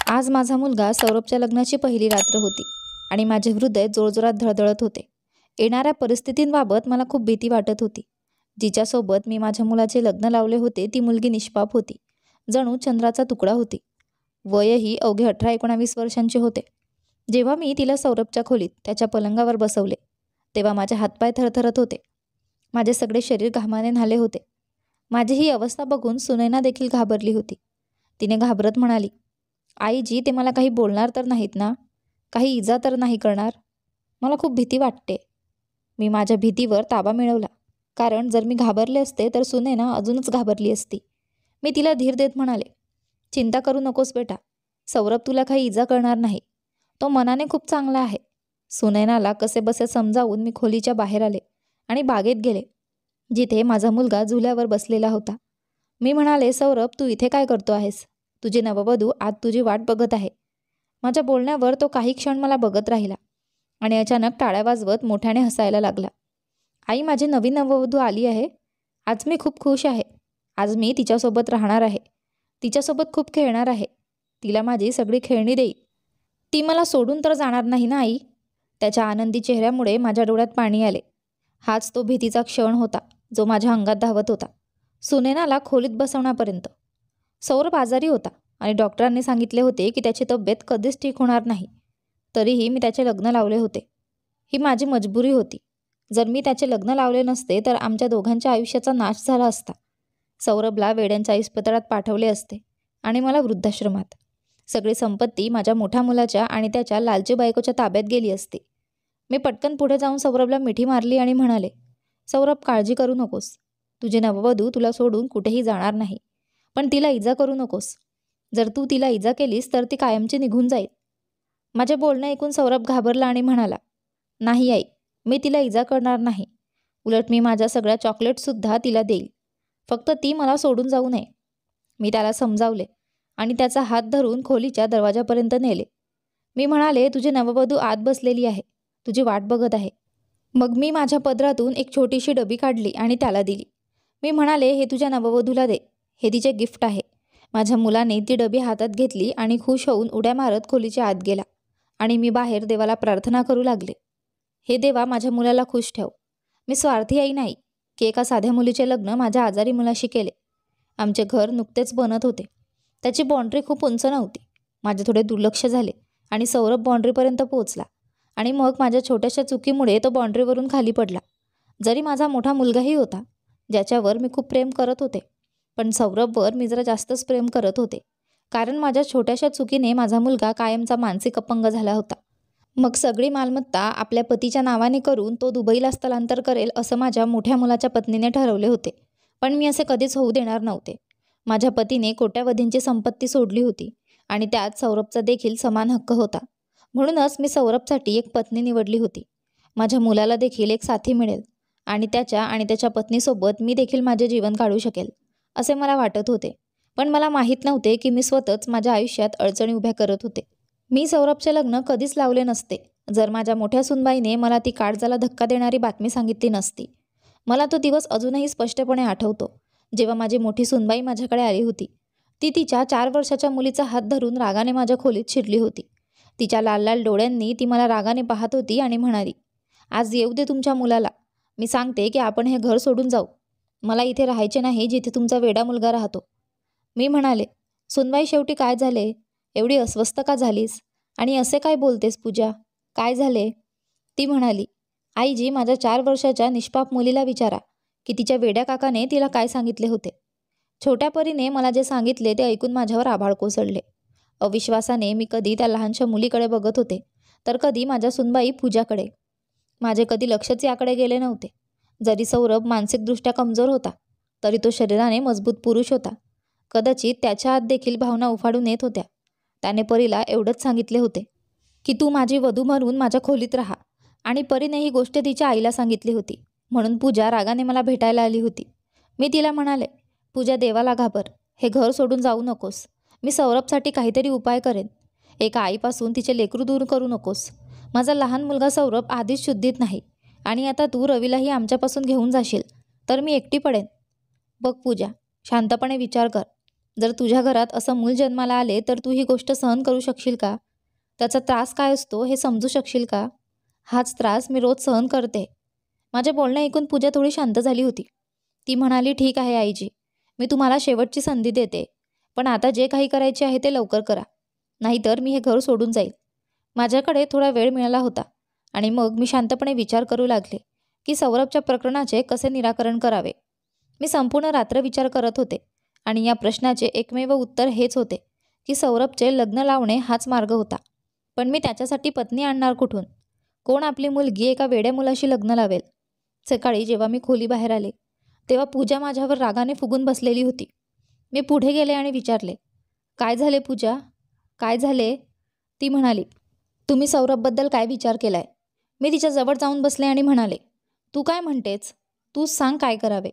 आज माझा मुलगा सौरभच्या लग्नाची पहिली रात्र होती आणि माझे हृदय जोरजोरात धडधडत होते. येणाऱ्या परिस्थितींबाबत मला खूप भीती वाटत होती. जिच्यासोबत मी माझ्या मुलाचे लग्न लावले होते ती मुलगी निष्पाप होती, जणू चंद्राचा तुकडा होती. वयही अवघे 18-19 वर्षांचे होते. जेव्हा मी तिला सौरभच्या खोलीत त्याच्या पलंगावर बसवले तेव्हा माझे हातपाय थरथरत होते. माझे सगळे शरीर घामाने न्हाले होते. माझी ही अवस्था बघून सुनैना देखील घाबरली होती. तिने घाबरत म्हणाली, आईजी, ते मला काही बोलणार तर नाहीत ना? काही इजा तर नाही करणार? मला खूप भीती वाटते. मी माझ्या भीतीवर ताबा मिळवला, कारण जर मी घाबरले असते तर सुनैना अजूनच घाबरली असती. मी तिला धीर देत म्हणाले, चिंता करू नकोस बेटा, सौरभ तुला काही इजा करणार नाही. तो मनाने खूप चांगला आहे. सुनैनाला कसेबसे समजावून मी खोलीच्या बाहेर आले आणि बागेत गेले, जिथे माझा मुलगा झुल्यावर बसलेला होता. मी म्हणाले, सौरभ, तू इथे काय करतो आहेस? तुझे नववधू आत तुझी वाट बघत आहे. माझ्या बोलण्यावर तो काही क्षण मला बघत राहिला आणि अचानक टाळ्या वाजवत मोठ्याने हसायला लागला. आई, माझी नवीन नववधू आली आहे. आज मी खूप खुश आहे. आज मी तिच्यासोबत राहणार आहे, तिच्यासोबत खूप खेळणार आहे, तिला माझी सगळी खेळणी देईल. ती मला सोडून तर जाणार नाही ना आई? त्याच्या आनंदी चेहऱ्यामुळे माझ्या डोळ्यात पाणी आले. हाच तो भीतीचा क्षण होता जो माझ्या अंगात धावत होता, सुनैनाला खोलीत बसवण्यापर्यंत. सौरभ आजारी होता आणि डॉक्टरांनी सांगितले होते की त्याची तब्येत कधीच ठीक होणार नाही. तरीही मी त्याचे लग्न लावले होते. ही माझी मजबुरी होती. जर मी त्याचे लग्न लावले नसते तर आमच्या दोघांच्या आयुष्याचा नाश झाला असता. सौरभला वेड्यांच्या इस्पितळात पाठवले असते आणि मला वृद्धाश्रमात. सगळी संपत्ती माझ्या मोठ्या मुलाच्या आणि त्याच्या लालची बायकोच्या ताब्यात गेली असती. मी पटकन पुढे जाऊन सौरभला मिठी मारली आणि म्हणाले, सौरभ, काळजी करू नकोस. तुझी नववधू तुला सोडून कुठेही जाणार नाही. पण तिला इजा करू नकोस. जर तू तिला इजा केलीस तर ती कायमची निघून जाईल. माझे बोलणे ऐकून सौरभ घाबरला आणि म्हणाला, नाही आई, मी तिला इजा करणार नाही. उलट मी माझ्या सगळ्या चॉकलेटसुद्धा तिला देईल. फक्त ती मला सोडून जाऊ नये. मी त्याला समजावले आणि त्याचा हात धरून खोलीच्या दरवाजापर्यंत नेले. मी म्हणाले, तुझी नववधू आत बसलेली आहे, तुझी वाट बघत आहे. मग मी माझ्या पदरातून एक छोटीशी डबी काढली आणि त्याला दिली. मी म्हणाले, हे तुझ्या नववधूला दे, हे तिचे गिफ्ट आहे. माझ्या मुलाने ती डबी हातात घेतली आणि खुश होऊन उड्या मारत खोलीच्या आत गेला आणि मी बाहेर देवाला प्रार्थना करू लागले, हे देवा, माझ्या मुलाला खुश ठेव. मी स्वार्थी आई नाही की एका साध्या मुलीचे लग्न माझ्या आजारी मुलाशी केले. आमचे घर नुकतेच बनत होते. त्याची बाँड्री खूप उंच नव्हती. माझे थोडे दुर्लक्ष झाले आणि सौरभ बाँड्रीपर्यंत पोहोचला आणि मग माझ्या छोट्याशा चुकीमुळे तो बाँड्रीवरून खाली पडला. जरी माझा मोठा मुलगाही होता, ज्याच्यावर मी खूप प्रेम करत होते, पण सौरभवर मी जरा जास्तच प्रेम करत होते, कारण माझ्या छोट्याशा चुकीने माझा मुलगा कायमचा मानसिक अपंग झाला होता. मग सगळी मालमत्ता आपल्या पतीच्या नावाने करून तो दुबईला स्थलांतर करेल असं माझ्या मोठ्या मुलाच्या पत्नीने ठरवले होते. पण मी असे कधीच होऊ देणार नव्हते. माझ्या पतीने कोट्यावधींची संपत्ती सोडली होती आणि त्यात सौरभचा देखील समान हक्क होता. म्हणूनच मी सौरभसाठी एक पत्नी निवडली होती. माझ्या मुलाला देखील एक साथी मिळेल आणि त्याच्या पत्नीसोबत मी देखील माझे जीवन काढू शकेल असे मला वाटत होते. पण मला माहीत नव्हते की मी स्वतःच माझ्या आयुष्यात अडचणी उभ्या करत होते. मी सौरभचे लग्न कधीच लावले नसते जर माझ्या मोठ्या सुनबाईने मला ती काळजाला धक्का देणारी बातमी सांगितली नसती. मला तो दिवस अजूनही स्पष्टपणे आठवतो, जेव्हा माझी मोठी सुनबाई माझ्याकडे आली होती. ती तिच्या 4 वर्षाच्या मुलीचा हात धरून रागाने माझ्या खोलीत शिरली होती. तिच्या लाल लाल डोळ्यांनी ती मला रागाने पाहत होती आणि म्हणाली, आज येऊ दे तुमच्या मुलाला. मी सांगते की आपण हे घर सोडून जाऊ. मला इथे राहायचे नाही जिथे तुमचा वेडा मुलगा राहतो. मी म्हणाले, सुनबाई, शेवटी काय झाले? एवढी अस्वस्थ का झालीस? आणि असे काय बोलतेस पूजा? काय झाले? ती म्हणाली, आईजी, माझ्या 4 वर्षाच्या निष्पाप मुलीला विचारा की तिच्या वेड्या काकाने तिला काय सांगितले होते. छोट्या परीने मला जे सांगितले ते ऐकून माझ्यावर आभाळ कोसळले. अविश्वासाने मी कधी त्या लहानशा मुलीकडे बघत होते तर कधी माझ्या सुनबाई पूजाकडे. माझे कधी लक्षच याकडे गेले नव्हते. जरी सौरभ मानसिकदृष्ट्या कमजोर होता तरी तो शरीराने मजबूत पुरुष होता. कदाचित त्याच्या आत देखील भावना उफाडून येत होत्या. त्याने परीला एवढंच सांगितले होते की तू माझी वधू म्हणून माझ्या खोलीत राहा, आणि परीने ही गोष्ट तिच्या आईला सांगितली होती. म्हणून पूजा रागाने मला भेटायला आली होती. मी तिला म्हणाले, पूजा, देवाला घाबर, हे घर सोडून जाऊ नकोस. मी सौरभसाठी काहीतरी उपाय करेन. एका आईपासून तिचे लेकरू दूर करू नकोस. माझा लहान मुलगा सौरभ आधीच शुद्धीत नाही आणि आता तू रवीलाही आमच्यापासून घेऊन जाशील तर मी एकटी पडेन. बघ पूजा, शांतपणे विचार कर. जर तुझ्या घरात असं मूल जन्माला आले तर तू ही गोष्ट सहन करू शकशील का? त्याचा त्रास काय असतो हे समजू शकशील का? हाच त्रास मी रोज सहन करते. माझे बोलणे ऐकून पूजा थोडी शांत झाली होती. ती म्हणाली, ठीक आहे आईजी, मी तुम्हाला शेवटची संधी देते. पण आता जे काही करायचे आहे ते लवकर करा, नाहीतर मी हे घर सोडून जाईल. माझ्याकडे थोडा वेळ मिळाला होता आणि मग मी शांतपणे विचार करू लागले की सौरभच्या प्रकरणाचे कसे निराकरण करावे. मी संपूर्ण रात्र विचार करत होते आणि या प्रश्नाचे एकमेव उत्तर हेच होते की सौरभचे लग्न लावणे हाच मार्ग होता. पण मी त्याच्यासाठी पत्नी आणणार कुठून? कोण आपली मुलगी एका वेड्या मुलाशी लग्न लावेल? सकाळी जेव्हा मी खोलीबाहेर आले तेव्हा पूजा माझ्यावर रागाने फुगून बसलेली होती. मी पुढे गेले आणि विचारले, काय झाले पूजा, काय झाले? ती म्हणाली, तुम्ही सौरभबद्दल काय विचार केलाय? मी तिच्या जवळ जाऊन बसले आणि म्हणाले, तू काय म्हणतेस? तूच सांग काय करावे.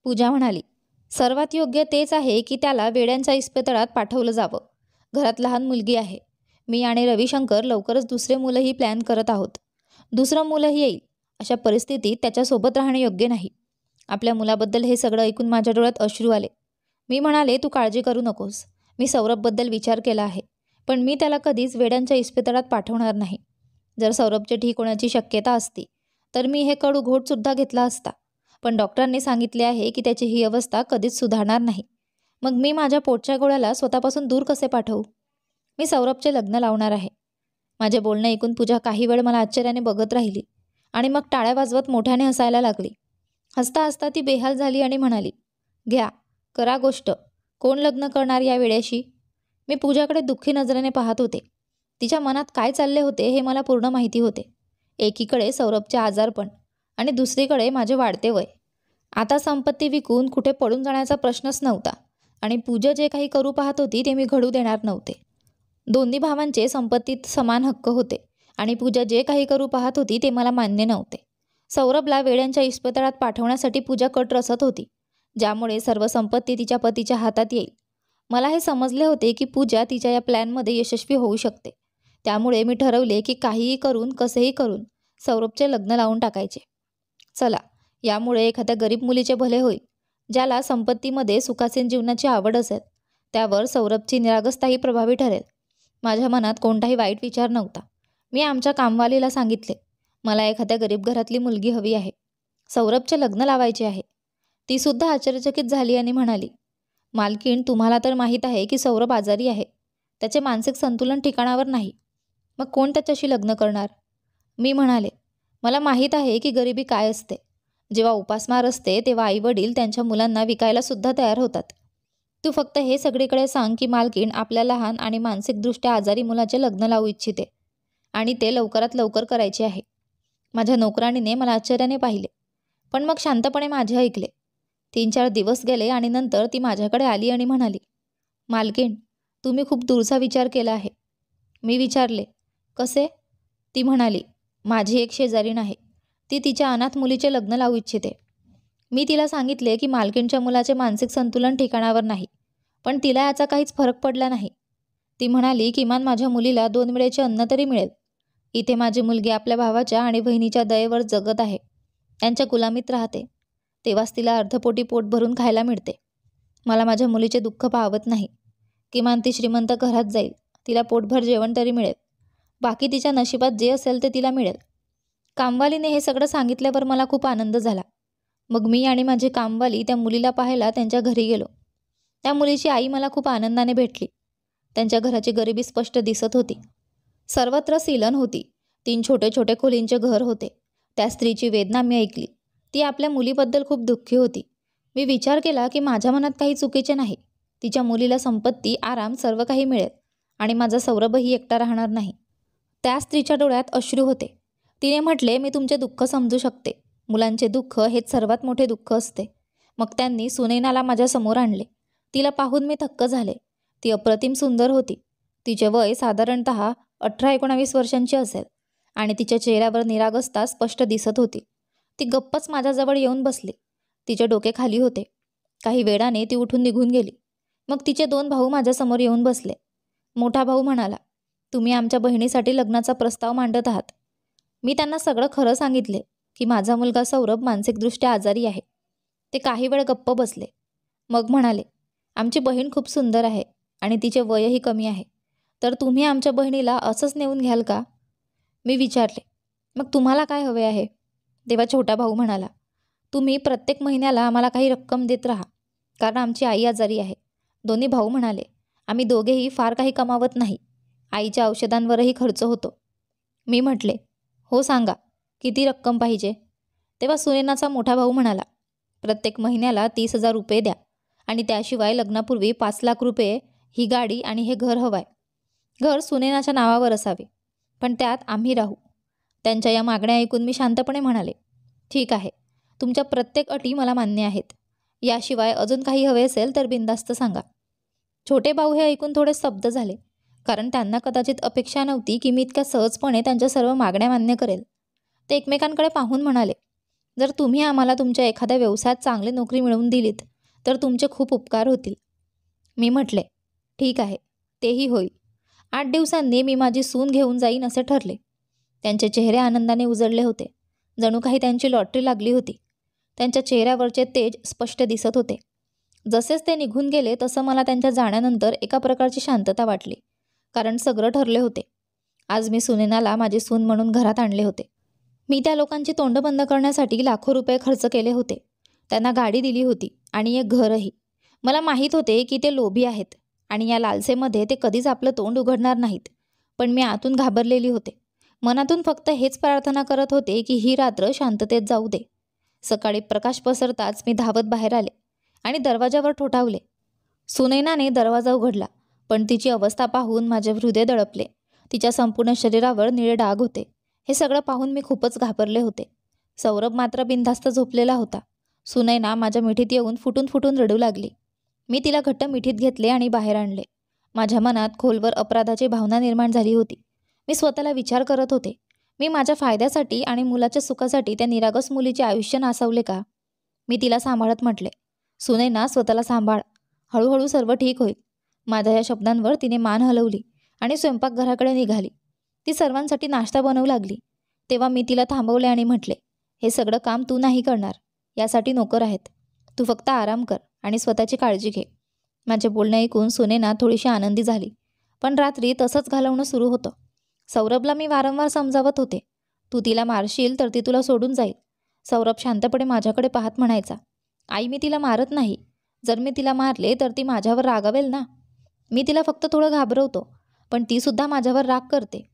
पूजा म्हणाली, सर्वात योग्य तेच आहे की त्याला वेड्यांच्या इस्पितळात पाठवलं जावं. घरात लहान मुलगी आहे. मी आणि रविशंकर लवकरच दुसरे मुलंही प्लॅन करत आहोत. दुसरं मुलंही येईल. अशा परिस्थितीत त्याच्यासोबत राहणे योग्य नाही. आपल्या मुलाबद्दल हे सगळं ऐकून माझ्या डोळ्यात अश्रू आले. मी म्हणाले, तू काळजी करू नकोस. मी सौरभबद्दल विचार केला आहे, पण मी त्याला कधीच वेड्यांच्या इस्पितळात पाठवणार नाही. जर सौरभचे ठीक होण्याची शक्यता असती तर मी हे कडू घोटसुद्धा घेतला असता. पण डॉक्टरांनी सांगितले आहे की त्याची ही अवस्था कधीच सुधारणार नाही. मग मी माझ्या पोटच्या गोळ्याला स्वतःपासून दूर कसे पाठवू? मी सौरभचे लग्न लावणार आहे. माझे बोलणे ऐकून पूजा काही वेळ मला आश्चर्याने बघत राहिली आणि मग टाळ्या वाजवत मोठ्याने हसायला लागली. हसता हसता ती बेहाल झाली आणि म्हणाली, घ्या, करा गोष्ट. कोण लग्न करणार या वेड्याशी? मी पूजाकडे दुःखी नजरेने पाहत होते. तिच्या मनात काय चालले होते हे मला पूर्ण माहिती होते. एकीकडे सौरभचे आजारपण आणि दुसरीकडे माझे वाढते वय. आता संपत्ती विकून कुठे पडून जाण्याचा प्रश्नच नव्हता आणि पूजा जे काही करू पाहत होती ते मी घडू देणार नव्हते. दोन्ही भावांचे संपत्तीत समान हक्क होते आणि पूजा जे काही करू पाहत होती ते मला मान्य नव्हते. सौरभला वेड्यांच्या इस्पितळात पाठवण्यासाठी पूजा कट रचत होती, ज्यामुळे सर्व संपत्ती तिच्या पतीच्या हातात येईल. मला हे समजले होते की पूजा तिच्या या प्लॅनमध्ये यशस्वी होऊ शकते. त्यामुळे मी ठरवले की काहीही करून, कसेही करून सौरभचे लग्न लावून टाकायचे. चला, यामुळे एखाद्या गरीब मुलीचे भले होईल. ज्याला संपत्तीमध्ये सुखासीन जीवनाची आवड असेल त्यावर सौरभची निरागसताही प्रभावी ठरेल. माझ्या मनात कोणताही वाईट विचार नव्हता. मी आमच्या कामवालीला सांगितले, मला एखाद्या गरीब घरातली मुलगी हवी आहे. सौरभचे लग्न लावायचे आहे. ती सुद्धा आश्चर्यचकित झाली आणि म्हणाली, मालकीण, तुम्हाला तर माहीत आहे की सौरभ आजारी आहे. त्याचे मानसिक संतुलन ठिकाणावर नाही. मग कोण त्याच्याशी लग्न करणार? मी म्हणाले, मला माहीत आहे की गरिबी काय असते. जेव्हा उपासमार असते तेव्हा आईवडील त्यांच्या मुलांना विकायला सुद्धा तयार होतात. तू फक्त हे सगळीकडे सांग की मालकीण आपल्या लहान आणि मानसिकदृष्ट्या आजारी मुलाचे लग्न लावू इच्छिते आणि ते लवकरात लवकर करायचे आहे. माझ्या नोकराणीने मला आश्चर्याने पाहिले, पण मग शांतपणे माझे ऐकले. 3-4 दिवस गेले आणि नंतर ती माझ्याकडे आली आणि म्हणाली, मालकीण, तुम्ही खूप दूरचा विचार केला आहे. मी विचारले, कसे? ती म्हणाली, माझी एक शेजारीण आहे. ती तिच्या अनाथ मुलीचे लग्न लावू इच्छिते. मी तिला सांगितले की मालकीणच्या मुलाचे मानसिक संतुलन ठिकाणावर नाही, पण तिला याचा काहीच फरक पडला नाही. ती म्हणाली, किमान माझ्या मुलीला 2 वेळेचे अन्न तरी मिळेल. इथे माझी मुलगी आपल्या भावाच्या आणि बहिणीच्या दयेवर जगत आहे. त्यांच्या गुलामीत राहते. तेव्हाच तिला अर्धपोटी पोट भरून खायला मिळते. मला माझ्या मुलीचे दुःख पाहवत नाही. किमान ती श्रीमंत घरात जाईल. तिला पोटभर जेवण तरी मिळेल. बाकी तिच्या नशिबात जे असेल ते तिला मिळेल. कामवालीने हे सगळं सांगितल्यावर मला खूप आनंद झाला. मग मी आणि माझी कामवाली त्या मुलीला पाहायला त्यांच्या घरी गेलो. त्या मुलीची आई मला खूप आनंदाने भेटली. त्यांच्या घराची गरिबी स्पष्ट दिसत होती. सर्वत्र सिलन होती. 3 छोटे छोटे खोलींचे घर होते. त्या स्त्रीची वेदना मी ऐकली. ती आपल्या मुलीबद्दल खूप दुःखी होती. मी विचार केला की माझ्या मनात काही चुकीचे नाही. तिच्या मुलीला संपत्ती, आराम सर्व काही मिळेल आणि माझा सौरभही एकटा राहणार नाही. त्या स्त्रीच्या डोळ्यात अश्रू होते. तिने म्हटले, मी तुमचे दुःख समजू शकते. मुलांचे दुःख हेच सर्वात मोठे दुःख असते. मग त्यांनी सुनैनाला माझ्या समोर आणले. तिला पाहून मी थक्क झाले. ती अप्रतिम सुंदर होती. तिचे वय साधारणतः 18-19 वर्षांची असेल आणि तिच्या चेहऱ्यावर निरागसता स्पष्ट दिसत होती. ती गप्पच माझ्याजवळ येऊन बसली. तिचे डोके खाली होते. काही वेळाने ती उठून निघून गेली. मग तिचे 2 भाऊ माझ्यासमोर येऊन बसले. मोठा भाऊ म्हणाला, तुम्ही आमच्या बहिणीसाठी लग्नाचा प्रस्ताव मांडत आहात. मी त्यांना सगळं खरं सांगितले की माझा मुलगा सौरभ मानसिकदृष्ट्या आजारी आहे. ते काही वेळ गप्प बसले. मग म्हणाले, आमची बहीण खूप सुंदर आहे आणि तिचे वयही कमी आहे. तर तुम्ही आमच्या बहिणीला असंच नेऊन घ्याल का? मी विचारले. मग तुम्हाला काय हवे आहे? तेव्हा छोटा भाऊ म्हणाला, तुम्ही प्रत्येक महिन्याला आम्हाला काही रक्कम देत राहा, कारण आमची आई आजारी आहे. दोन्ही भाऊ म्हणाले, आम्ही दोघेही फार काही कमावत नाही. आईच्या औषधांवरही खर्च होतो. मी म्हटले, हो सांगा, किती रक्कम पाहिजे? तेव्हा सुनैनाचा मोठा भाऊ म्हणाला, प्रत्येक महिन्याला 30,000 रुपये द्या आणि त्याशिवाय लग्नापूर्वी 5 लाख रुपये, ही गाडी आणि हे घर हवंय. घर सुनैनाच्या नावावर असावे, पण त्यात आम्ही राहू. त्यांच्या या मागण्या ऐकून मी शांतपणे म्हणाले, ठीक आहे, तुमच्या प्रत्येक अटी मला मान्य आहेत. याशिवाय अजून काही हवे असेल तर बिनधास्त सांगा. छोटे भाऊ हे ऐकून थोडे स्तब्ध झाले, कारण त्यांना कदाचित अपेक्षा नव्हती की मी इतक्या सहजपणे त्यांच्या सर्व मागण्या मान्य करेल. ते एकमेकांकडे पाहून म्हणाले, जर तुम्ही आम्हाला तुमच्या एखाद्या व्यवसायात चांगली नोकरी मिळवून दिलीत तर तुमचे खूप उपकार होतील. मी म्हटले, ठीक आहे, तेही होईल. 8 दिवसांनी मी माझी सून घेऊन जाईन असे ठरले. त्यांचे चेहरे आनंदाने उजळले होते, जणू काही त्यांची लॉटरी लागली होती. त्यांच्या चेहऱ्यावरचे तेज स्पष्ट दिसत होते. जसेच ते निघून गेले तसं मला त्यांच्या जाण्यानंतर एका प्रकारची शांतता वाटली, कारण सगळं ठरले होते. आज मी सुनैनाला माझी सून म्हणून घरात आणले होते. मी त्या लोकांची तोंड बंद करण्यासाठी लाखो रुपये खर्च केले होते. त्यांना गाडी दिली होती आणि एक घरही. मला माहीत होते की ते लोभी आहेत आणि या लालसेमध्ये ते कधीच आपलं तोंड उघडणार नाहीत. पण मी आतून घाबरलेली होते. मनातून फक्त हेच प्रार्थना करत होते की ही रात्र शांततेत जाऊ दे. सकाळी प्रकाश पसरताच मी धावत बाहेर आले आणि दरवाजावर ठोठावले. सुनैनाने दरवाजा उघडला, पण तिची अवस्था पाहून माझे हृदय दडपले. तिच्या संपूर्ण शरीरावर निळे डाग होते. हे सगळं पाहून मी खूपच घाबरले होते. सौरभ मात्र बिनधास्त झोपलेला होता. सुनैना माझ्या मिठीत येऊन फुटून फुटून रडू लागली. मी तिला घट्ट मिठीत घेतले आणि बाहेर आणले. माझ्या मनात खोलवर अपराधाची भावना निर्माण झाली होती. मी स्वतःला विचार करत होते, मी माझ्या फायद्यासाठी आणि मुलाच्या सुखासाठी त्या निरागस मुलीचे आयुष्य नासवले का? मी तिला सांभाळत म्हटले, सुनैना स्वतःला सांभाळ, हळूहळू सर्व ठीक होईल. माझ्या या शब्दांवर तिने मान हलवली आणि स्वयंपाकघराकडे निघाली. ती सर्वांसाठी नाश्ता बनवू लागली. तेव्हा मी तिला थांबवले आणि म्हटले, हे सगळं काम तू नाही करणार, यासाठी नोकर आहेत. तू फक्त आराम कर आणि स्वतःची काळजी घे. माझे बोलणे ऐकून सुनैना थोडीशी आनंदी झाली, पण रात्री तसंच घालवणं सुरू होतं. सौरभला मी वारंवार समजावत होते, तू तिला मारशील तर ती तुला सोडून जाईल. सौरभ शांतपणे माझ्याकडे पाहत म्हणायचा, आई मी तिला मारत नाही. जर मी तिला मारले तर ती माझ्यावर रागावेल ना. मी तिला फक्त थोडं घाबरवतो, पण तीसुद्धा माझ्यावर राग करते.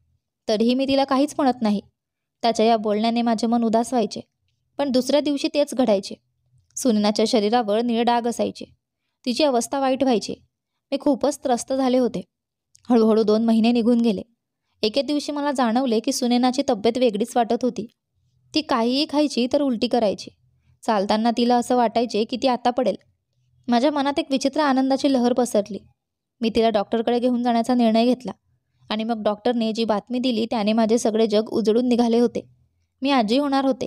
तरीही मी तिला काहीच म्हणत नाही. त्याच्या या बोलण्याने माझे मन उदास व्हायचे. पण दुसऱ्या दिवशी तेच घडायचे. सुनैनाच्या शरीरावर निळे डाग असायचे. तिची अवस्था वाईट व्हायची. मी खूपच त्रस्त झाले होते. हळूहळू 2 महिने निघून गेले. एके दिवशी मला जाणवले की सुनैनाची तब्येत वेगळीच वाटत होती. ती काहीही खायची तर उलटी करायची. चालताना तिला असं वाटायचे की ती आता पडेल. माझ्या मनात एक विचित्र आनंदाची लहर पसरली. मी तिला डॉक्टरकडे घेऊन जाण्याचा निर्णय घेतला आणि मग डॉक्टरने जी बातमी दिली त्याने माझे सगळे जग उजळून निघाले होते. मी आजी होणार होते.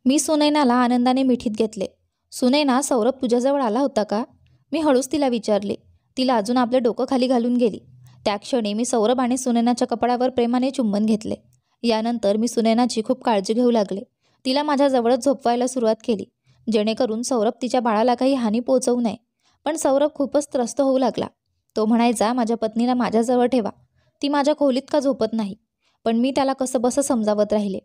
मी सुनैनाला आनंदाने मिठीत घेतले. सुनैना, सौरभ तुझ्याजवळ आला होता का? मी हळूच तिला विचारले. तिला अजून आपले डोकं खाली घालून गेली. त्या क्षणी मी सौरभ आणि सुनैनाच्या कपाळावर प्रेमाने चुंबन घेतले. यानंतर मी सुनैनाची खूप काळजी घेऊ लागले. तिला माझ्याजवळच झोपवायला सुरुवात केली, जेणेकरून सौरभ तिच्या बाळाला काही हानी पोहोचवू नये. पण सौरभ खूपच त्रस्त होऊ लागला. तो म्हणायचा, माझ्या पत्नीला माझ्याजवळ ठेवा, ती माझ्या खोलीत का झोपत नाही. पण मी त्याला कसंबसं समजावत राहिले.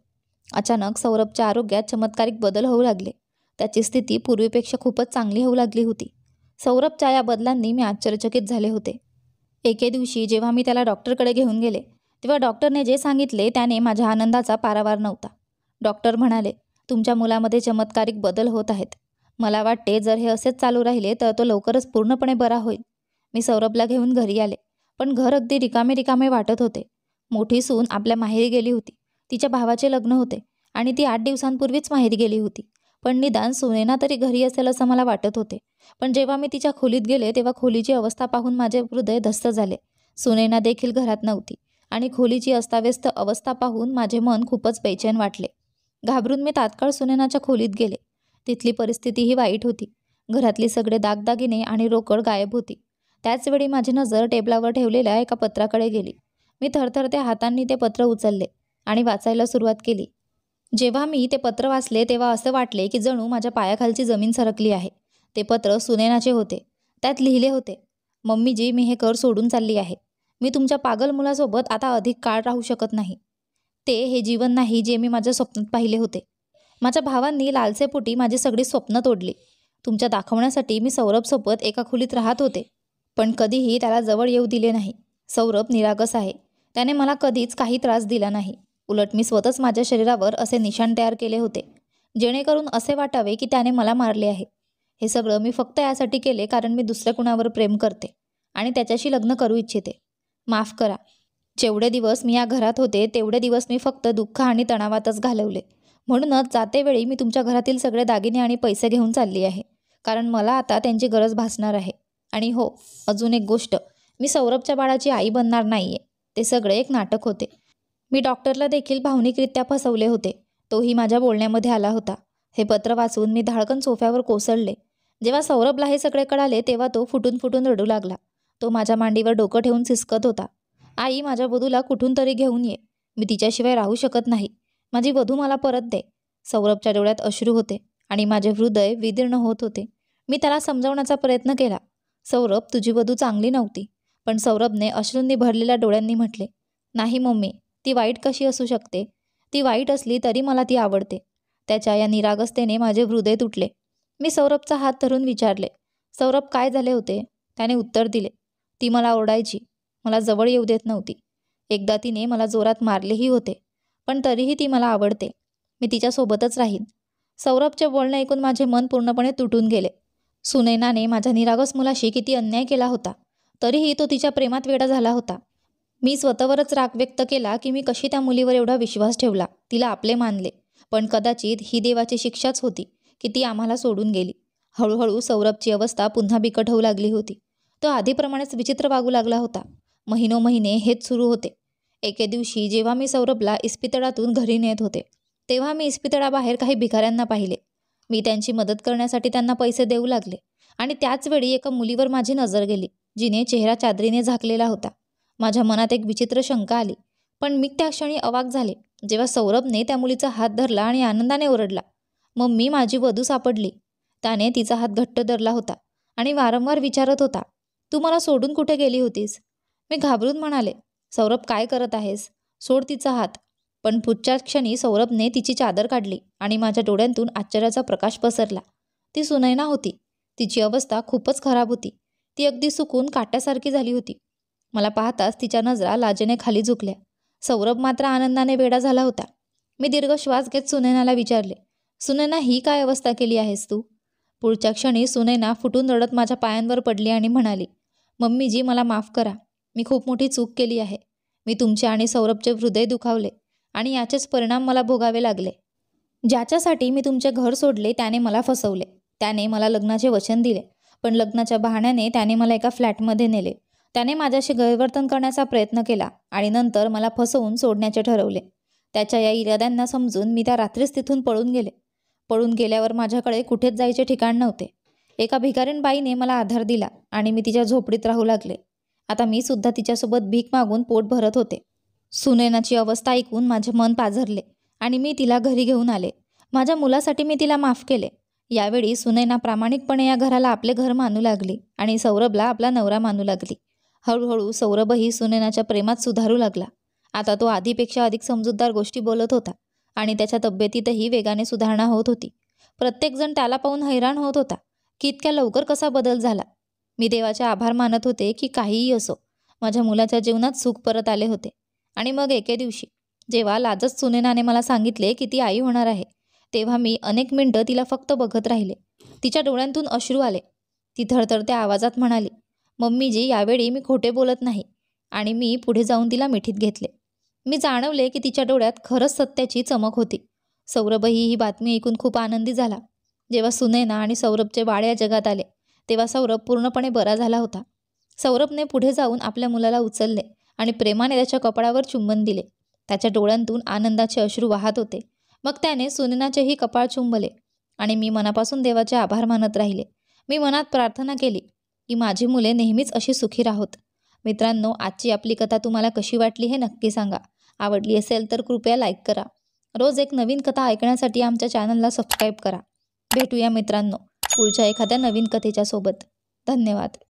अचानक सौरभच्या आरोग्यात चमत्कारिक बदल होऊ लागले. त्याची स्थिती पूर्वीपेक्षा खूपच चांगली होऊ लागली होती. सौरभच्या या बदलांनी मी आश्चर्यचकित झाले होते. एके दिवशी जेव्हा मी त्याला डॉक्टरकडे घेऊन गेले, तेव्हा डॉक्टरने जे सांगितले त्याने माझ्या आनंदाचा पारावार नव्हता. डॉक्टर म्हणाले, तुमच्या मुलामध्ये चमत्कारिक बदल होत आहेत. मला वाटते जर हे असेच चालू राहिले तर तो लवकरच पूर्णपणे बरा होईल. मी सौरभला घेऊन घरी आले, पण घर अगदी रिकामे रिकामे वाटत होते. मोठी सून आपल्या माहेरी गेली होती. तिच्या भावाचे लग्न होते आणि ती 8 दिवसांपूर्वीच माहेरी गेली होती. पण निदान सुनैना तरी घरी असेल असं मला वाटत होते. पण जेव्हा मी तिच्या खोलीत गेले तेव्हा खोलीची अवस्था पाहून माझे हृदय धस्त झाले. सुनैना देखील घरात नव्हती आणि खोलीची अस्ताव्यस्त अवस्था पाहून माझे मन खूपच बेचैन वाटले. घाबरून मी तात्काळ सुनैनाच्या खोलीत गेले. तिथली परिस्थितीही वाईट होती. घरातली सगळे दागदागिने आणि रोकड गायब होती. त्याचवेळी माझी नजर टेबलावर ठेवलेल्या एका पत्राकडे गेली. मी थरथरत्या हातांनी ते पत्र उचलले आणि वाचायला सुरुवात केली. जेव्हा मी ते पत्र वाचले तेव्हा असं वाटले की जणू माझ्या पायाखालची जमीन सरकली आहे. ते पत्र सुनैनाचे होते. त्यात लिहिले होते, मम्मीजी मी हे घर सोडून चालली आहे. मी तुमच्या पागल मुलासोबत आता अधिक काळ राहू शकत नाही. हे जीवन नाही जे मी माझ्या स्वप्नात पाहिले होते. माझ्या भावांनी लालसेपोटी माझी सगळी स्वप्न तोडली. तुमच्या दाखवण्यासाठी मी सौरभसोबत एका खोलीत राहत होते, पण कधीही त्याला जवळ येऊ दिले नाही. सौरभ निरागस आहे. त्याने मला कधीच काही त्रास दिला नाही. उलट मी स्वतःच माझ्या शरीरावर असे निशाण तयार केले होते, जेणेकरून असे वाटावे की त्याने मला मारले आहे. हे सगळं मी फक्त यासाठी केले कारण मी दुसऱ्या कुणावर प्रेम करते आणि त्याच्याशी लग्न करू इच्छिते. माफ करा. जेवढे दिवस मी या घरात होते तेवढे दिवस मी फक्त दुःख आणि तणावातच घालवले. म्हणूनच जातेवेळी मी तुमच्या घरातील सगळे दागिने आणि पैसे घेऊन चालली आहे, कारण मला आता त्यांची गरज भासणार आहे. आणि हो, अजून एक गोष्ट, मी सौरभच्या बाळाची आई बनणार नाहीये. ते सगळे एक नाटक होते. मी डॉक्टरला देखील भावनिकरित्या फसवले होते. तोही माझ्या बोलण्यामध्ये आला होता. हे पत्र वाचून मी धाडकन सोफ्यावर कोसळले. जेव्हा सौरभला हे सगळे कळाले तेव्हा तो फुटून फुटून रडू लागला. तो माझ्या मांडीवर डोकं ठेवून सिसकत होता. आई, माझ्या वधूला कुठून तरी घेऊन ये. मी तिच्याशिवाय राहू शकत नाही. माझी वधू मला परत दे. सौरभच्या डोळ्यात अश्रू होते आणि माझे हृदय विदीर्ण होत होते. मी त्याला समजावण्याचा प्रयत्न केला. सौरभ, तुझी वधू चांगली नव्हती. पण सौरभने अश्रूंनी भरलेल्या डोळ्यांनी म्हटले, नाही मम्मी, ती वाईट कशी असू शकते? ती वाईट असली तरी मला ती आवडते. त्याच्या या निरागसतेने माझे हृदय तुटले. मी सौरभचा हात धरून विचारले, सौरभ, काय झाले होते? त्याने उत्तर दिले, ती मला ओरडायची. मला जवळ येऊ देत नव्हती. एकदा तिने मला जोरात मारलेही होते, पण तरीही ती मला आवडते. मी तिच्यासोबतच राहीन. सौरभचे बोलणे ऐकून माझे मन पूर्णपणे तुटून गेले. सुनैनाने माझ्या निरागस मुलाशी किती अन्याय केला होता, तरीही तो तिच्या प्रेमात वेडा झाला होता. मी स्वतःवरच राग व्यक्त केला की मी कशी त्या मुलीवर एवढा विश्वास ठेवला, तिला आपले मानले. पण कदाचित ही देवाची शिक्षाच होती की ती आम्हाला सोडून गेली. हळूहळू सौरभची अवस्था पुन्हा बिकट होऊ लागली होती. तो आधीप्रमाणेच विचित्र वागू लागला होता. महिनोमहिने हेच सुरू होते. एके दिवशी जेव्हा मी सौरभला इस्पितळातून घरी नेत होते, तेव्हा मी इस्पितळाबाहेर काही भिकाऱ्यांना पाहिले. मी त्यांची मदत करण्यासाठी त्यांना पैसे देऊ लागले आणि त्याचवेळी एका मुलीवर माझी नजर गेली, जिने चेहरा चादरीने झाकलेला होता. माझ्या मनात एक विचित्र शंका आली, पण मी त्या क्षणी अवाक झाले जेव्हा सौरभने त्या मुलीचा हात धरला आणि आनंदाने ओरडला, मम्मी, माझी वधू सापडली. त्याने तिचा हात घट्ट धरला होता आणि वारंवार विचारत होता, तू मला सोडून कुठे गेली होतीस? मी घाबरून म्हणाले, सौरभ, काय करत आहेस? सोड तिचा हात. पण पुढच्याच क्षणी सौरभने तिची चादर काढली आणि माझ्या डोळ्यांतून आश्चर्याचा प्रकाश पसरला. ती सुनैना होती. तिची अवस्था खूपच खराब होती. ती अगदी सुकून काट्यासारखी झाली होती. मला पाहताच तिच्या नजरा लाजेने खाली झुकल्या. सौरभ मात्र आनंदाने वेडा झाला होता. मी दीर्घ श्वास घेत सुनैनाला विचारले, सुनैना, ही काय अवस्था केली आहेस तू? पुढच्या क्षणी सुनैना फुटून रडत माझ्या पायांवर पडली आणि म्हणाली, मम्मीजी, मला माफ करा. मी खूप मोठी चूक केली आहे. मी तुमचे आणि सौरभचे हृदय दुखावले आणि याचेच परिणाम मला भोगावे लागले. ज्याच्यासाठी मी तुमचे घर सोडले त्याने मला फसवले. त्याने मला लग्नाचे वचन दिले, पण लग्नाच्या बहाण्याने त्याने मला एका फ्लॅटमध्ये नेले. त्याने माझ्याशी गैरवर्तन करण्याचा प्रयत्न केला आणि नंतर मला फसवून सोडण्याचे ठरवले. त्याच्या या इराद्यांना समजून मी त्या रात्रीच तिथून पळून गेले. पळून गेल्यावर माझ्याकडे कुठेच जायचे ठिकाण नव्हते. एका भिकारीण बाईने मला आधार दिला आणि मी तिच्या झोपडीत राहू लागले. आता मी सुद्धा तिच्यासोबत भीक मागून पोट भरत होते. सुनैनाची अवस्था ऐकून माझे मन पाझरले आणि मी तिला घरी घेऊन आले. माझ्या मुलासाठी मी तिला माफ केले. यावेळी सुनैना प्रामाणिकपणे या घराला आपले घर मानू लागली आणि सौरभला आपला नवरा मानू लागली. हळूहळू सौरभही सुनैनाच्या प्रेमात सुधारू लागला. आता तो आधीपेक्षा अधिक समजूतदार गोष्टी बोलत होता आणि त्याच्या तब्येतीतही वेगाने सुधारणा होत होती. प्रत्येकजण त्याला पाहून हैराण होत होता की इतक्या लवकर कसा बदल झाला. मी देवाचे आभार मानत होते की काहीही असो, माझ्या मुलाच्या जीवनात सुख परत आले होते. आणि मग एके दिवशी जेव्हा लाजच सुनैनाने मला सांगितले की ती आई होणार आहे, तेव्हा मी अनेक मिनिटं तिला फक्त बघत राहिले. तिच्या डोळ्यांतून अश्रू आले. ती थरथरत्या आवाजात म्हणाली, मम्मीजी, यावेळी मी खोटे बोलत नाही. आणि मी पुढे जाऊन तिला मिठीत घेतले. मी जाणवले की तिच्या डोळ्यात खरंच सत्याची चमक होती. सौरभही ही बातमी ऐकून खूप आनंदी झाला. जेव्हा सुनैना आणि सौरभचे बाळ या जगात आले तेव्हा सौरभ पूर्णपणे बरा झाला होता. सौरभने पुढे जाऊन आपल्या मुलाला उचलले आणि प्रेमाने त्याच्या कपाळावर चुंबन दिले. त्याच्या डोळ्यांतून आनंदाचे अश्रू वाहत होते. मग त्याने सुनैनाचेही कपाळ चुंबले आणि मी मनापासून देवाचे आभार मानत राहिले. मी मनात प्रार्थना केली की माझी मुले नेहमीच अशी सुखी राहोत. मित्रांनो, आजची आपली कथा तुम्हाला कशी वाटली हे नक्की सांगा. आवडली असेल तर कृपया लाईक करा. रोज एक नवीन कथा ऐकण्यासाठी आमच्या चॅनलला सबस्क्राईब करा. भेटूया मित्रांनो पुढच्या एखाद्या नवीन कथेच्या सोबत. धन्यवाद.